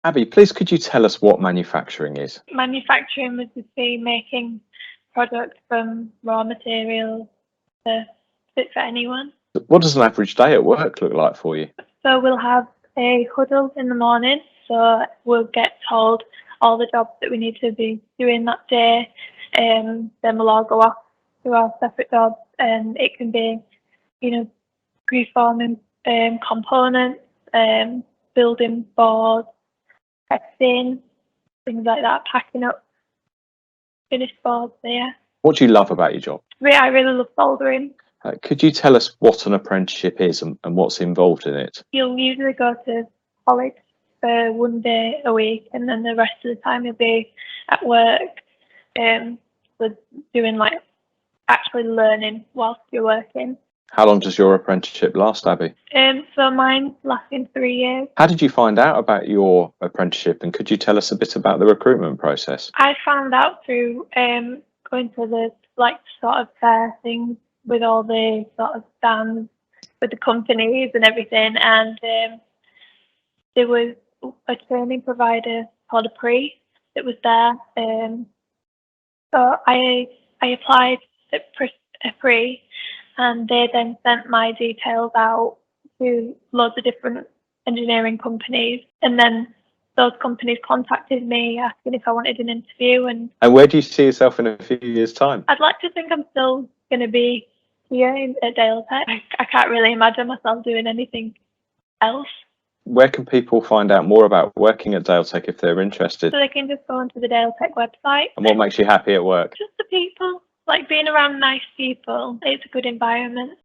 Abby, please could you tell us what manufacturing is? Manufacturing would just be making products from raw materials to fit for anyone. What does an average day at work look like for you? So we'll have a huddle in the morning. So we'll get told all the jobs that we need to be doing that day. Then we'll all go off to our separate jobs, and it can be, preforming components, building boards, testing, things like that, packing up finished boards there. What do you love about your job? I really love soldering. Could you tell us what an apprenticeship is and what's involved in it? You'll usually go to college for one day a week, and then the rest of the time you'll be at work, so doing actually learning whilst you're working. How long does your apprenticeship last, Abby? So mine's lasting 3 years. How did you find out about your apprenticeship, and could you tell us a bit about the recruitment process? I found out through going to the sort of fair things with all the sort of stands with the companies and everything, and there was a training provider called a Pre that was there. So I applied at a Pre, and they then sent my details out to loads of different engineering companies, and then those companies contacted me asking if I wanted an interview. And where do you see yourself in a few years' time? I'd like to think I'm still going to be here at Daletech. I can't really imagine myself doing anything else. Where can people find out more about working at Daletech if they're interested? So they can just go onto the Daletech website. And what makes you happy at work? Just the people, being around nice people. It's a good environment.